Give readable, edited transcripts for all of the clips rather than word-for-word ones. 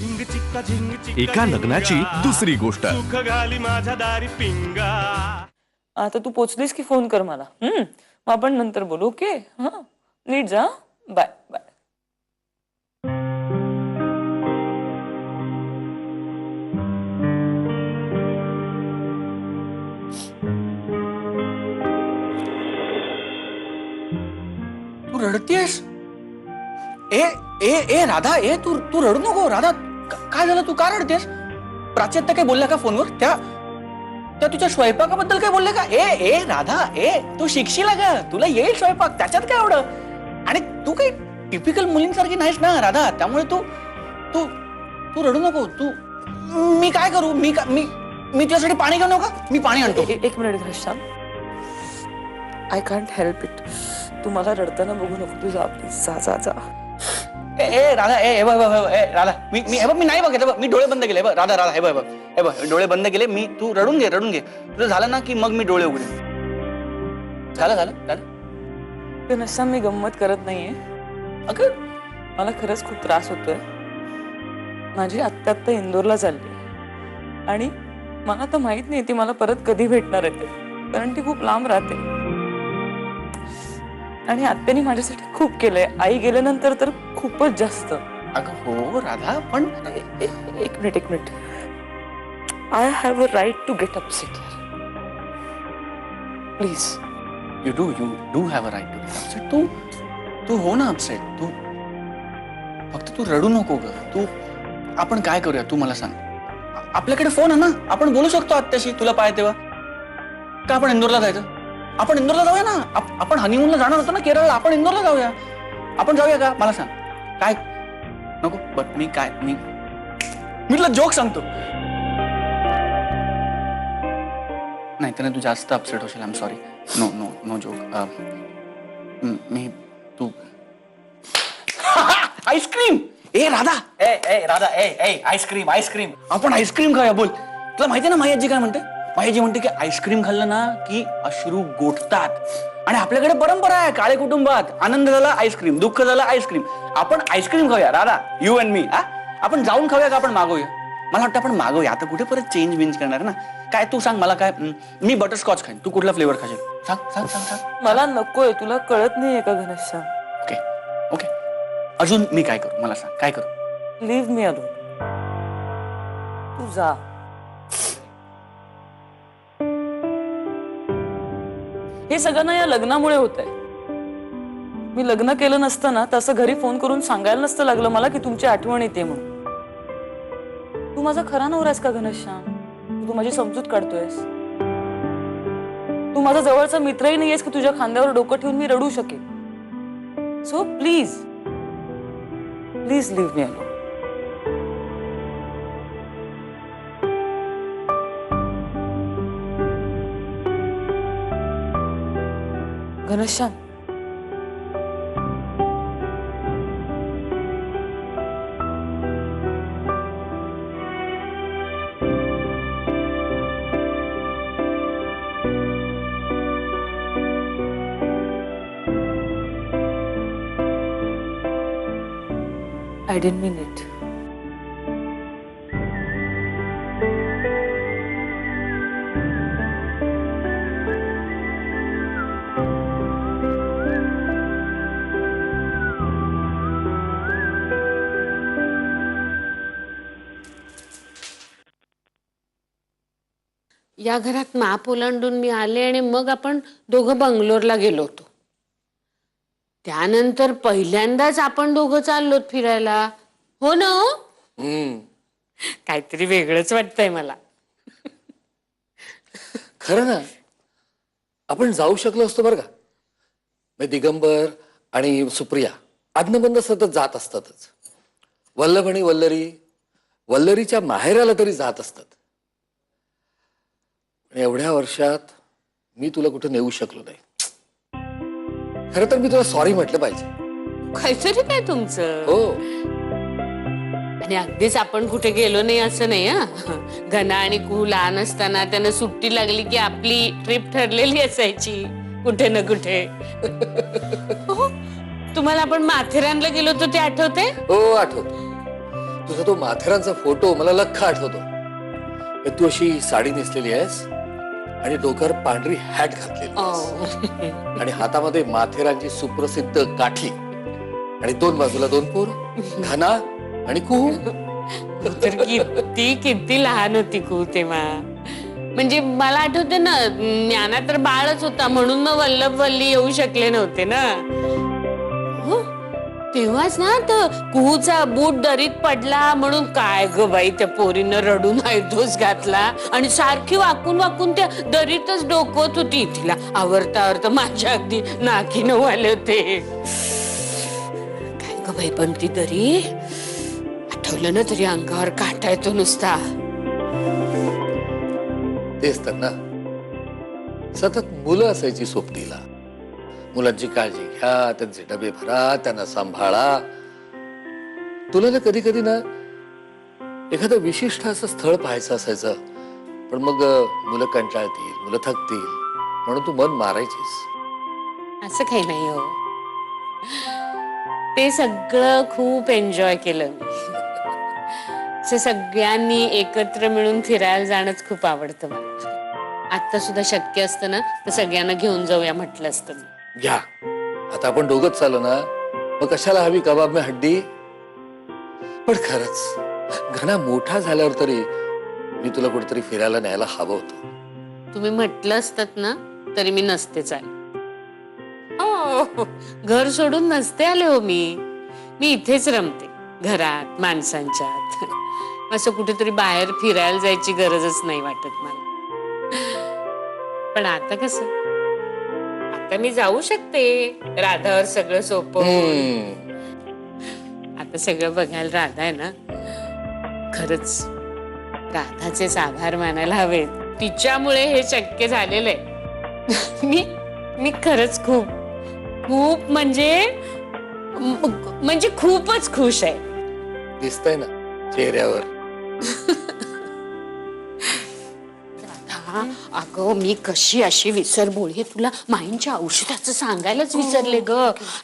एका लग्नाची दुसरी गोष्ट. आता तू पोचलीस की फोन कर मला. मग आपण नंतर बोलू. ओके. हा, नीट जा. Bye bye. तू रडतीयस? ए ए ए राधा, ए तू तू रडू नको राधा. काय झालं? तू का रडतेस? प्राच्यात काय बोलल्या का फोनवर? त्या तुझ्या स्वयंपाकाबद्दल काय बोलले का? ए ए राधा, ए तू शिकशील का? तुला येईल स्वयंपाक, त्याच्यात काय एवढं? आणि तू काही टिपिकल मुलींसारखी नाहीस ना राधा, त्यामुळे तू तू तू रडू नको. तू मी काय करू? मी तुझ्यासाठी पाणी घेऊ नका? मी पाणी आणतो. एक minute Ghanshyam. I can't help it. तू मला रडताना बघू नको. तू जा प्लीज. जा जा जा. ए राधा, ए राधा, मी नाही बघितलं. मी डोळे बंद केले. राधा राधा, हे बघ डोळे बंद केले मी. तू रडून घे. तुझं झालं ना की मग मी डोळे उघडे. झालं. घनश्याम, मी गंमत करत नाहीये. अगं मला खरंच खूप त्रास होतोय. माझी आत्ता इंदोरला चालली आणि मला तर माहित नाही ती मला परत कधी भेटणार आहे ते, कारण ती खूप लांब राहते. आणि आत्याने माझ्यासाठी खूप केलंय. आई गेल्यानंतर तर खूपच जास्त. अगं हो राधा, पण एक minute. I have a right to get upset. Please. You do have a right to get upset. तू हो ना अपसेट. तू फक्त तू रडू नको ग. तू आपण काय करूया तू मला सांग. आपल्याकडे फोन आहे ना, आपण बोलू शकतो आत्याशी तुला पाय तेव्हा. का आपण इंदोरला जायचं? आपण इंदोरला जाऊया ना. आपण हनीमूनला जाणार होतो ना केरळला. आपण इंदोरला जाऊया. आपण जाऊया का? मला सांग. काय नको? बट मी तुला जोक सांगतो. नाही तर तू जास्त अपसेट होशील. I am sorry. No joke. तू आईस्क्रीम. ए राधा, ए राधा, ए आईस्क्रीम. आपण आईस्क्रीम खाऊया. बोल. तुला माहिती ना मायाजी काय म्हणते? मायाजी म्हणते की आईस्क्रीम खाल्लं ना की अश्रू गोठतात. आणि आपल्याकडे परंपरा आहे काळे कुटुंबात. आनंद झाला आईस्क्रीम, दुःख झालं आईस्क्रीम. आपण आईस्क्रीम खाऊया राधा, यू अँड मी. आपण जाऊन खाऊया का? आपण मागवूया. मला वाटतं आपण मागवूया. आता कुठे परत चेंज करणार ना. काय तू सांग मला. काय मी बटरस्कॉच खाईन. तू कुठला फ्लेवर खाशील? सांग. मला नकोय. तुला कळत नाहीये का घनश्याम? ओके. अजून मी काय करू? मला सांग काय करू? Leave me alone. तू जा. हे सगळं ना या लग्नामुळे होतंय. मी लग्न केलं नसतं ना, तसं घरी फोन करून सांगायला नसतं लागलं मला की तुमची आठवण येते म्हणून. तू माझा खरा नवरा आहेस का घनश्याम? तू माझी समजूत काढतोयस. तू माझा जवळचा मित्रही नाहीयेस की तुझ्या खांद्यावर डोकं ठेवून मी रडू शकेन. So please leave me alone. Ghanshyam, I didn't mean it. या घरात माप ओलांडून मी आले आणि मग आपण दोघं बंगलोरला गेलो होतो. त्यानंतर पहिल्यांदाच आपण दोघं चाललोत फिरायला. हो ना? काहीतरी वेगळंच वाटतंय मला. खरं ना, आपण जाऊ शकलो असतो बरं का. दिगंबर आणि सुप्रिया आदनबंद सतत जात असतातच. वल्लभ आणि वल्लरीच्या माहेराला तरी जात असतात. एवढ्या वर्षात मी तुला कुठे नेऊ शकलो नाही. खरं तर मी तुला सॉरी म्हटलं पाहिजे. काहीतरी काय तुमचं. हो. आणि अगदीच आपण कुठे गेलो नाही असं नाही. घना आणि कुहू लहान असताना त्यांना सुट्टी लागली की आपली ट्रिप ठरलेली असायची कुठे ना कुठे. तुम्हाला आपण माथेरानला गेलो होतो ते आठवते? हो आठवत. तुझा तो माथेरानचा फोटो मला लख्ख आठवतो. तू अशी साडी नेसलेली आहेस आणि डोक्यावर पांढरी हॅट घातलेली आहेस. आणि हातामध्ये माथेरानची सुप्रसिद्ध काठी आणि दोन बाजूला दोन पोर, घना आणि कुहू. तर किती किती लहान होती कू तेव्हा. म्हणजे मला आठवते ना, ज्ञाना तर बाळच होता म्हणून मग वल्लभ वल्ली येऊ शकले नव्हते ना. हो, तेव्हाच ना तर कुहूचा बूट दरीत पडला म्हणून काय ग बाई त्या पोरीनं रडून आयदोस घातला आणि सारखी वाकून वाकून त्या दरीतच डोकवत होती. तिला आवरता आवरता माझ्या अगदी नाकीनं आले होते. काय ग बाई पण ती दरी आठवलं ना तरी अंगावर काटा येतो नुसता. तेच तर ना, सतत मुलं असायची सोबतीला. मुलांची काळजी घ्या, त्यांचे डबे भरा, त्यांना सांभाळा. तुला ना कधी कधी ना एखादं विशिष्ट असं स्थळ पाहायचं असायचं, पण मग मुलं कंटाळतील, मुलं थकतील म्हणून तू मन मारायचीस. असं काही नाही हो, ते सगळं खूप एन्जॉय केलं मी. सगळ्यांनी एकत्र मिळून फिरायला जाणंच खूप आवडतं मला. आता सुद्धा शक्य असतं ना तर सगळ्यांना घेऊन जाऊया म्हटलं असतं मी. घ्या, आता आपण दोघच चालू ना, मग कशाला हवी कबाब में हड्डी. पण खरंच घना मोठा झाल्यावर तरी मी तुला कुठेतरी फिरायला न्यायला हवं होतं. तुम्ही म्हटलं असतात ना तरी मी नसतेच आले. हो, घर सोडून नसते आले हो मी इथेच रमते, घरात माणसांच्यात. असं कुठेतरी बाहेर फिरायला जायची गरजच नाही वाटत मला. पण आता कसं, आता मी जाऊ शकते राधावर सगळं सोपं. आता सगळं बघायला राधा आहे ना. खरंच राधाचेच आभार मानायला हवेत. तिच्यामुळे हे शक्य झालेलं आहे. मी खरंच खूप खूप म्हणजे खूपच खुश आहे. दिसतंय ना चेहऱ्यावर. अगं मी कशी अशी विसरबोळी हे तुला माईंच्या औषधाचं सांगायलाच विसरले ग.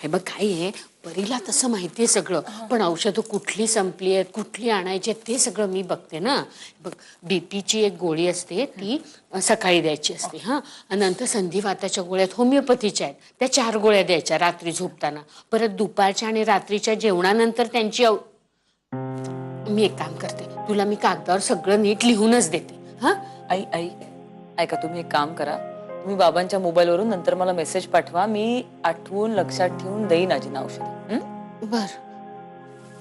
हे बघ काय आहे, परीला तसं माहितीये सगळं, पण औषधं कुठली संपली आहेत, कुठली आणायची आहेत ते सगळं मी बघते ना. बघ, बीपीची एक गोळी असते ती सकाळी द्यायची असते. हा, आणि नंतर संधिवाताच्या गोळ्यात होमिओपॅथीच्या आहेत, त्या 4 गोळ्या द्यायच्या रात्री झोपताना. परत दुपारच्या आणि रात्रीच्या जेवणानंतर त्यांची मी एक काम करते, तुला मी कागदावर सगळं नीट लिहूनच देते. हा, आई ऐका, तुम्ही एक काम करा, तुम्ही बाबांच्या मोबाईलवरून नंतर मला मेसेज पाठवा, मी आठवून लक्षात ठेवून देईन आजीना औषध. बर.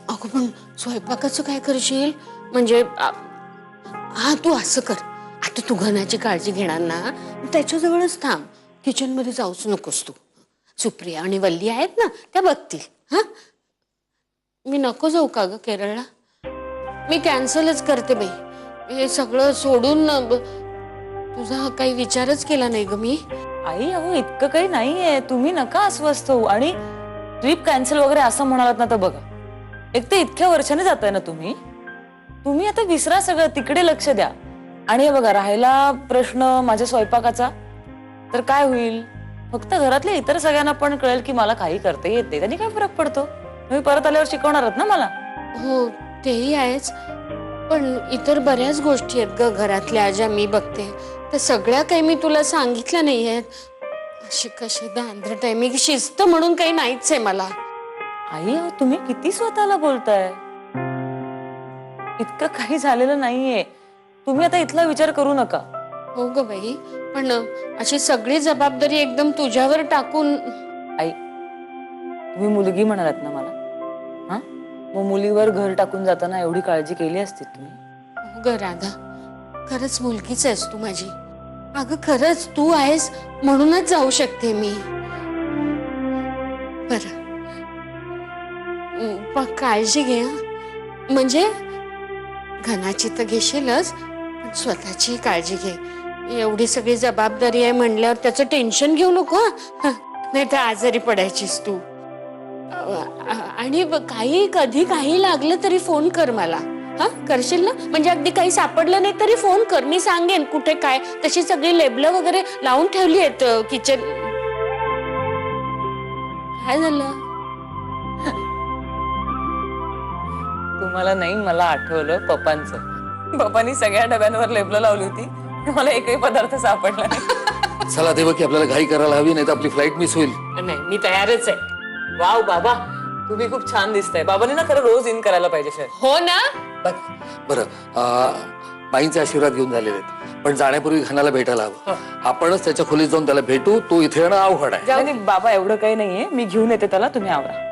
अगं पण स्वयंपाकाचं काय करशील? म्हणजे हा, तू असं कर, आता तू घनाची काळजी घेणार ना, त्याच्याजवळच थांब, किचन मध्ये जाऊच नकोस तू. सुप्रिया आणि वल्ली आहेत ना, त्या बघतील. हा, मी नको जाऊ का ग केरळला? मी कॅन्सलच करते बाई, हे सगळं सोडून. तुझा काही विचारच केला नाही ग मी. आई अहो इतकं काही नाहीये, तुम्ही नका अस्वस्थ होऊ. आणि ट्रिप कॅन्सल वगैरे असं म्हणालात ना तर बघा, एक तर इतक्या वर्षाने जाताय ना तुम्ही आता विसरा सगळं, तिकडे लक्ष द्या. आणि हे बघा, राहिला प्रश्न माझ्या स्वयंपाकाचा, तर काय होईल? फक्त घरातल्या इतर सगळ्यांना पण कळेल की मला काही करता येत नाही, त्यांनी काय फरक पडतो? तुम्ही परत आल्यावर शिकवणार आहात ना मला. हो, तेही आहेच, पण इतर बऱ्याच गोष्टी आहेत ग घरातल्या ज्या मी बघते, तर सगळ्या काही मी तुला सांगितल्या नाही आहेत. अशी कशी दांद्रट आहे मी, शिस्त म्हणून काही नाहीच आहे मला. आई अहो तुम्ही किती स्वतःला बोलताय? इतकं काही झालेलं नाहीये, तुम्ही आता इथला विचार करू नका. हो ग बाई, पण अशी सगळी जबाबदारी एकदम तुझ्यावर टाकून. आई तुम्ही मुलगी म्हणालात ना मला, हा, मग मुलीवर घर टाकून जाताना एवढी काळजी केली असती तुम्ही? हो ग राधा, खरंच मुलगीच आहेस तू माझी. अगं खरंच तू आहेस म्हणूनच जाऊ शकते मी. बरं, पण काळजी घे. म्हणजे घनाची तर घेशीलच, पण स्वतःची काळजी घे. एवढी सगळी जबाबदारी आहे म्हणल्यावर त्याचं टेन्शन घेऊ नको, नाही तर आजारी पडायचीस तू. आणि काही कधी काही लागलं तरी फोन कर मला. हा, करशील ना? म्हणजे अगदी काही सापडलं नाही तरी फोन कर, मी सांगेन कुठे काय. तशी सगळी लेबलं वगैरे लावून ठेवली आहेत किचन. काय झालं? तुम्हाला नाही, मला आठवलं पप्पांचं. पप्पांनी सगळ्या डब्यांवर लेबलं लावली होती, मला एकही पदार्थ सापडला नाही. चला देवकी, आपल्याला घाई करायला हवी, नाही तर आपली फ्लाईट मिस होईल. नाही, मी तयारच आहे. वाव बाबा, तुम्ही खूप छान दिसताय. बाबांनी ना खरं रोज इन करायला पाहिजे सर. हो ना. बरं, बाईंचे आशीर्वाद घेऊन झालेले आहेत, पण जाण्यापूर्वी घनाला भेटायला हवं. आपणच त्याच्या खोलीत जाऊन त्याला भेटू. तो इथे येणं अवघड आहे. नाही बाबा, एवढं काही नाहीये, मी घेऊन येते त्याला, तुम्ही आवरा.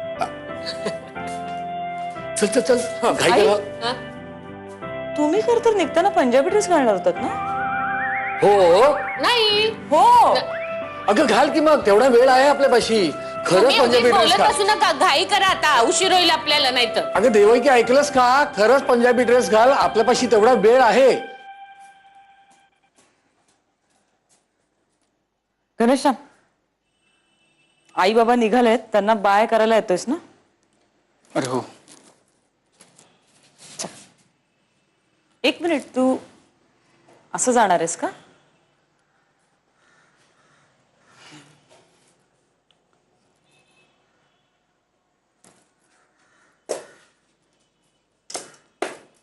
चल चल चल, घाई आई? करा. तुम्ही खरं तर निघताना पंजाबी ड्रेस घालणार होतात ना? हो, नाही. हो. अगं घाल की मग, तेवढा वेळ आहे आपल्यापाशी. खरंच तुम्ही पंजाबी ड्रेस बोलत घाल. असू नका, घाई करा आता, उशीर होईल आपल्याला नाही तर. अगं देवकी, ऐकलंस का? खरंच पंजाबी ड्रेस घाल, आपल्यापाशी तेवढा वेळ आहे. घनश्याम, आई बाबा निघालेत, त्यांना बाय करायला येतोयस ना? अरे हो. एक मिनिट, तू असं जाणार आहेस का?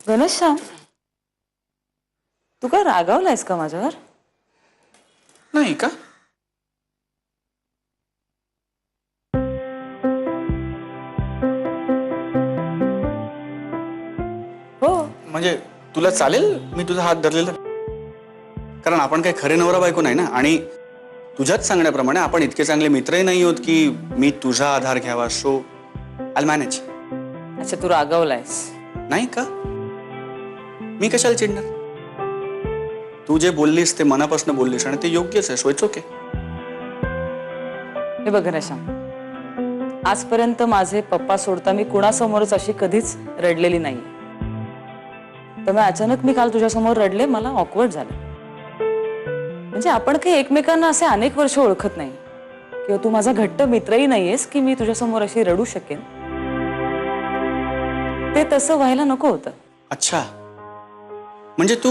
घनश्याम, तू काय रागावलायस का माझ्यावर? नाही का? हो. म्हणजे तुला चालेल मी तुझा हात धरलेला? कारण आपण काही खरे नवरा बायको नाही ना, आणि तुझ्याच सांगण्याप्रमाणे आपण इतके चांगले मित्रही नाही होत की मी तुझा आधार घ्यावा. So I manage. अच्छा, तू रागावलायस? नाही का? मी कशाला चिडणार? तू जे बोललीस ते मनापासून बोललीस आणि ते योग्यच आहे. So it's okay. हे बघ घनश्याम, आजपर्यंत माझे पप्पा सोडता मी कुणासमोरच अशी कधीच रडलेली नाही. तर अचानक मी काल तुझ्यासमोर रडले, मला ऑकवर्ड झालं. म्हणजे आपण काही एकमेकांना असे अनेक वर्ष ओळखत नाही, किंवा तू माझा घट्ट मित्रही नाहीयेस की मी तुझ्यासमोर अशी रडू शकेन. ते तसं व्हायला नको होतं. अच्छा, म्हणजे तू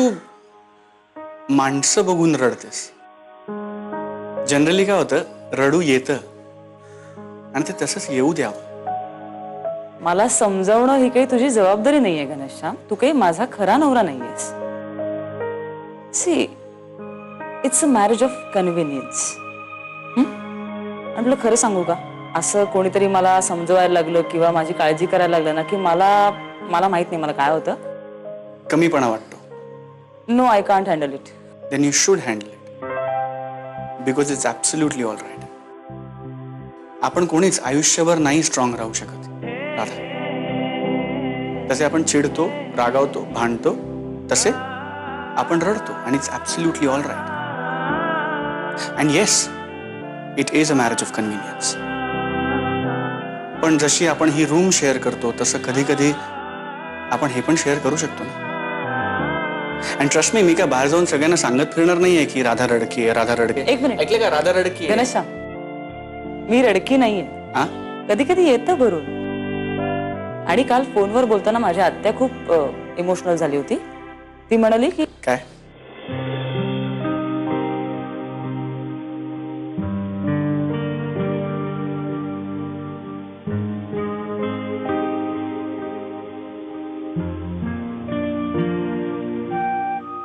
माणसं बघून रडतेस. जनरली काय होतं, रडू येतं आणि ते तसंच येऊ द्यावं. मला समजावणं ही काही तुझी जबाबदारी नाहीये घनश्याम. तू काही माझा खरा नवरा नाहीयेस. See, it's a marriage of convenience. आणि तुला खरं सांगू का, असं कोणीतरी मला समजवायला लागलं किंवा माझी काळजी करायला लागलं ना, की मला माहित नाही मला काय होतं. कमीपणा वाटतो. No, I can't handle it. Then you should handle it, because it's absolutely all right. आपण कोणीच आयुष्यभर नाही स्ट्रॉंग राहू शकत राधा. तसे आपण चिडतो, रागावतो, भांडतो, तसे आपण रडतो, आणि it's absolutely all right. And yes, it is a marriage of convenience. पण जशी आपण ही रूम शेअर करतो तसं कधी कधी आपण हे पण शेअर करू शकतो ना. अँड ट्रस्ट मी काय बाहेर जाऊन सगळ्यांना सांगत फिरणार नाहीये की राधा रडकी आहे, राधा रडकी. एक मिनिट. ऐकले का? राधा रडकी आहे. घनश्याम, मी रडकी नाहीये. हा? कधी कधी येतं भरून. आणि काल फोनवर बोलताना माझी आत्या खूप इमोशनल झाली होती. ती म्हणाली की काय?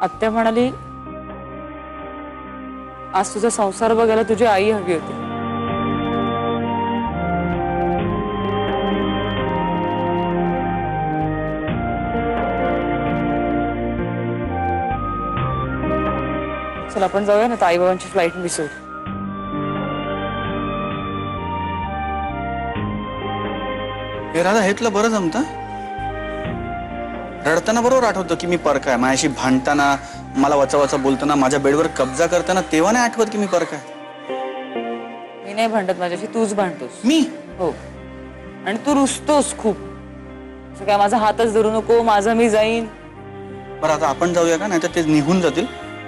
आत्या म्हणाली, आज तुझा संसार बघायला तुझी आई हवी होती. चल आपण जाऊया ना, तर आई बाबांची फ्लाईट मिस होईल. हे राधा, हे तुला बरं जमतं? रडताना बरोबर आठवतं की मी परका आहे. माझ्याशी भांडताना, मला वचा वचा बोलताना, माझ्या बेडवर कब्जा करताना तेव्हा नाही आठवत की मी परका आहे. मी नाही भांडत माझ्याशी, तूच भांडतोस. मी? हो, आणि तू रुसतोस खूप. असं काय माझा हातच धरू नको, माझं मी जाईन. बरं, आता आपण जाऊया का? नाही तर ते निघून जातील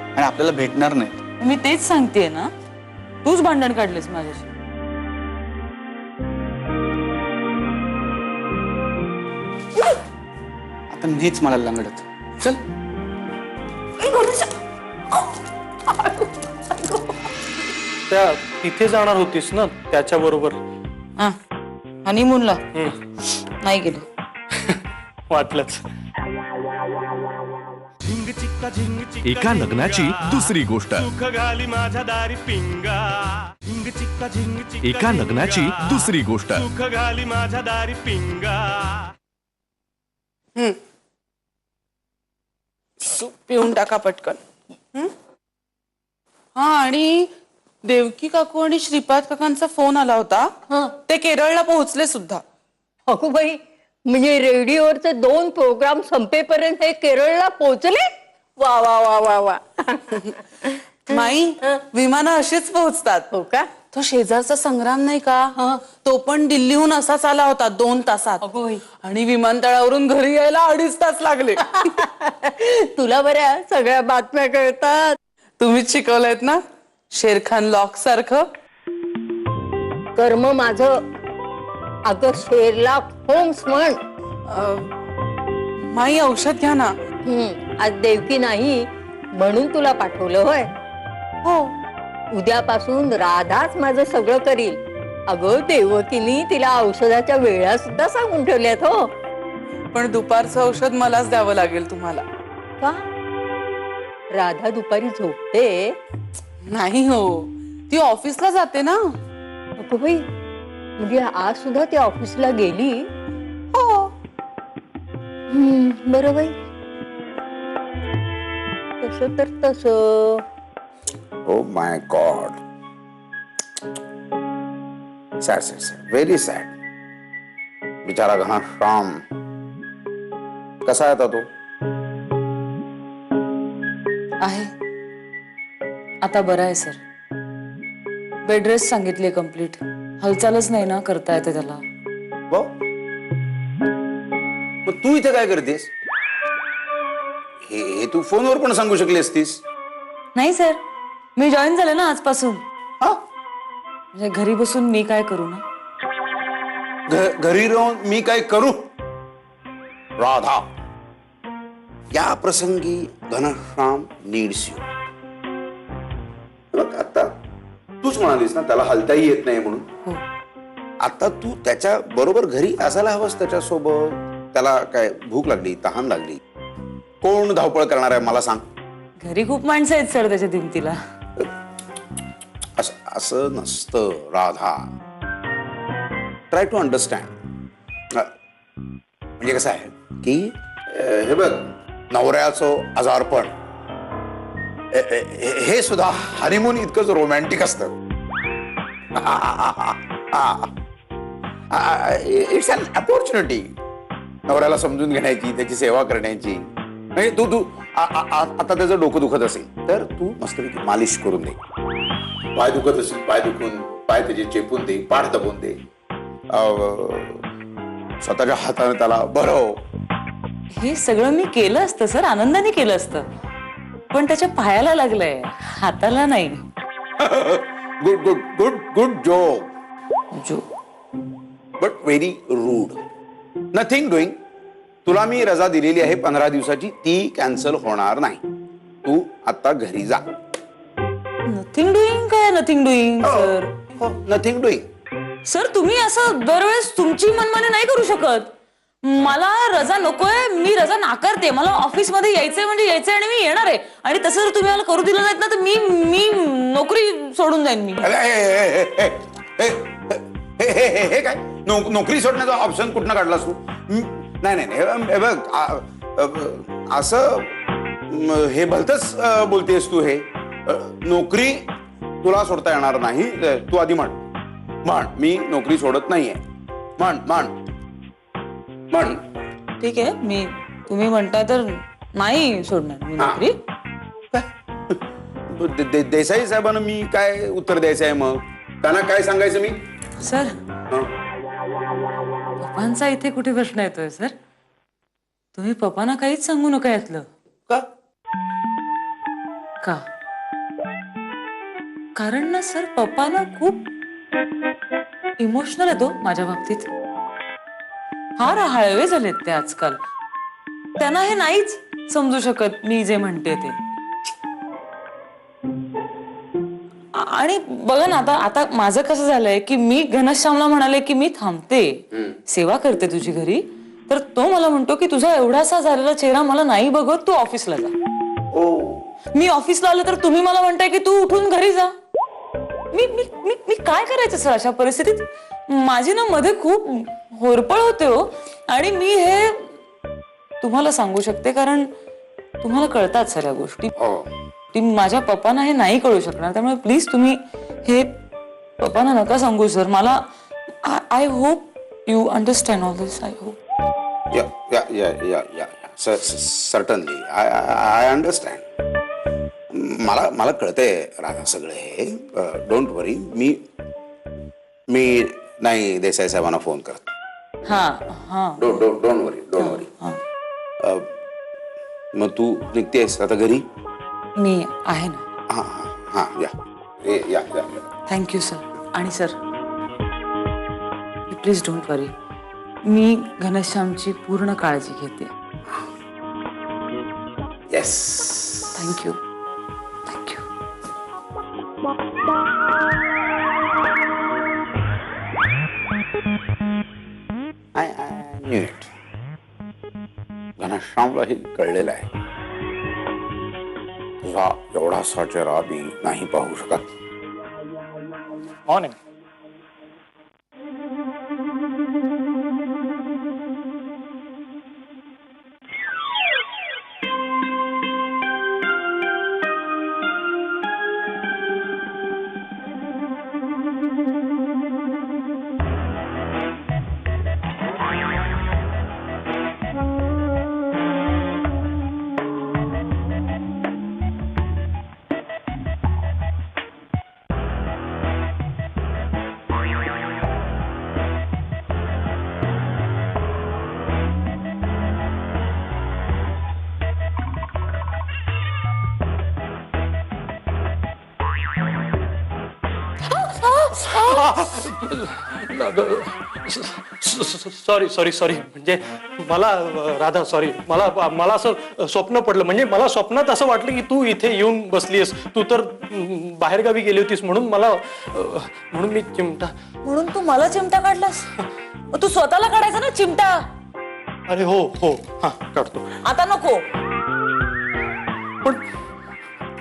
आणि आपल्याला भेटणार नाही. मी तेच सांगतेय ना, तूच भांडण काढलेस माझ्याशी. आता मीच मला लंगडत. चल. त्या तिथे जाणार होतीस ना त्याच्या बरोबर? हनीमूनला नाही गेली. वाटलंच. एका लग्नाची दुसरी गोष्ट. एका लग्नाची दुसरी गोष्ट. सूप पिऊन टाका पटकन. हा, आणि देवकी काकू आणि श्रीपाद काकांचा फोन आला होता. ते केरळला पोहोचले सुद्धा. अगो बाई, म्हणजे रेडिओवरचे 2 प्रोग्राम संपेपर्यंत हे केरळला पोहोचले. वा वा वा वा वा. माई, विमानं अशीच पोहोचतात. हो का? तो शेजारचा संग्राम नाही का, तो पण दिल्लीहून असाच आला होता 2 तासात. अगो बाई. आणि विमानतळावरून घरी यायला 2.5 तास लागले. तुला बऱ्या सगळ्या बातम्या कळतात. तुम्हीच शिकवलंयत ना शेरखान लॉक सारखं. कर्म माझं. अगं शेरला होम्स म्हण. माई, औषध घ्या ना. आज देवकी नाही म्हणून तुला पाठवलं होय. हो. उद्यापासून राधाच माझं सगळं करील. अगं देवकीनी तिला औषधाच्या वेळा सुद्धा सांगून ठेवल्यात. हो, पण दुपारचं औषध मलाच द्यावं लागेल तुम्हाला. का? राधा दुपारी झोपते. नाही हो, ती ऑफिसला जाते ना. अगो बाई, म्हणजे आज सुद्धा ती ऑफिसला गेली. हो. बरं बाई, तसं तर तसं. Oh my God. Sad, sad, sad. Very sad. बिचारा घनश्याम कसा आहे आता तो? आहे, आता बरा आहे सर. बेड रेस्ट सांगितली कंप्लीट. हालचालच नाही ना करता येते त्याला. भाऊ, मग तू इथे काय करतेस? हे तू फोनवर पण सांगू शकली असतीस. नाही सर, मी जॉईन झाले ना आजपासून. हा? म्हणजे घरी बसून मी काय करू ना. घरी राहून मी काय करू? राधा, या प्रसंगी घनश्याम नीड्स यू. आता तूच म्हणालीस ना त्याला हलताही येत नाही म्हणून. हो. आता तू त्याच्या बरोबर घरी असायला हवंस त्याच्यासोबत. त्याला काय भूक लागली, तहान लागली, कोण धावपळ करणार आहे मला सांग. घरी खूप माणसं आहेत सर त्याच्या दिमतीला. असं नसतं राधा. Try to understand. म्हणजे कसं आहे की हे बघ, नवऱ्याचं आजारपण हे सुद्धा हनीमून इतकंच रोमॅन्टिक असतं. इट्स अन अपॉर्च्युनिटी नवऱ्याला समजून घेण्याची, त्याची सेवा करण्याची. म्हणजे तू आता त्याचं डोकं दुखत असेल तर तू मस्तपैकी मालिश करून दे. पाय दुखत असेल पाय पाय त्याचे चेपून दे, पाठ दबून दे. स्वतःच्या हाताने त्याला भरव. हे सगळं मी केलं असतं सर, आनंदाने केलं असतं. पण त्याच्या पायाला लागलंय, हाताला नाही. Good good good good job. But very rude. Nothing doing. तुला मी रजा दिलेली आहे 15 दिवसाची, ती कॅन्सल होणार नाही. तू आता घरी जा. नथिंग डुईंग काय nothing doing sir? Nothing doing. Sir, तुम्ही असं दरवेळेस तुमची मनमानी नाही करू शकत. मला रजा नकोय, मी रजा नाकारते. मला ऑफिसमध्ये यायचंय म्हणजे यायचंय आणि मी येणार आहे. आणि तसं जर तुम्ही मला करू दिलं नाहीत ना तर मी नोकरी सोडून जाईन. मी हे काय नोकरी सोडण्याचा ऑप्शन कुठनं काढलास तू? नाही नाही बघ, असं हे भलतच बोलतेस तू. हे नोकरी तुला सोडता येणार नाही. तू आधी म्हण मी नोकरी सोडत नाहीये. म्हण. ठीक आहे, मी तुम्ही म्हणताय तर नाही सोडणार मी नोकरी. देसाई साहेबांना मी काय उत्तर द्यायचं आहे? मग त्यांना काय सांगायचं मी? सर, पप्पांचा इथे कुठे प्रश्न येतोय सर? तुम्ही पप्पांना काहीच सांगू नका यातलं. का? कारण ना सर, पप्पांना खूप इमोशनल येतो माझ्या बाबतीत. फार हळवे झालेत ते आजकाल. त्यांना हे नाहीच समजू शकत मी जे म्हणते ते. आणि बघा ना, आता माझं कसं झालंय की मी घनश्यामला म्हणाले की मी थांबते, सेवा करते तुझी घरी, तर तो मला म्हणतो की तुझा एवढासा झालेला चेहरा मला नाही बघत, तू ऑफिसला जा. मी ऑफिसला आले तर तुम्ही मला म्हणताय की तू उठून घरी जा. मी मी मी मी काय करायचं सर अशा परिस्थितीत? माझी ना मध्ये खूप होरपळ होते हो. आणि मी हे तुम्हाला सांगू शकते कारण तुम्हाला कळतात सगळ्या गोष्टी. ती माझ्या पप्पांना हे नाही कळू शकणार, त्यामुळे प्लीज तुम्ही हे पप्पांना नका सांगू सर. मला I hope you understand all this. I hope. Certainly I understand. मला कळतंय राधा सगळं हे. Don't worry. मी नाही देसाई साहेबांना फोन करत. हा हा डोंट वरी. मग तू निघतेस आता घरी? मी आहे ना. हा हा हा या. Thank you sir. आणि सर प्लीज डोंट वरी, मी घनश्यामची पूर्ण काळजी घेते. Yes. Thank you. Thank you. I knew it. घनश्यामला हे कळलेलं आहे. तुझा एवढासा चेहरा मी नाही पाहू शकत. मॉर्निंग. सॉरी म्हणजे मला राधा सॉरी मला असं स्वप्न पडलं. म्हणजे मला स्वप्नात असं वाटलं की तू इथे येऊन बसलीस. तू तर बाहेरगावी गेली होतीस म्हणून मी चिमटा. म्हणून तू मला चिमटा काढलास? तू स्वतःला काढायचा ना चिमटा. अरे हो हा काढतो. आता नको.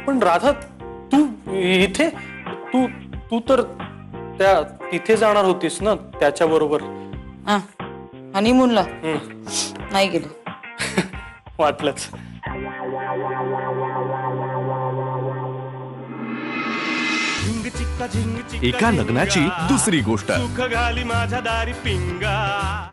पण राधा तू इथे तू तर त्या तिथे जाणार होतीस ना त्याच्या बरोबर. हा हनीमूनला नाही गेलो. वाटलंच. एका लग्नाची दुसरी गोष्ट. सुख घाली माझ्या दारी पिंगा.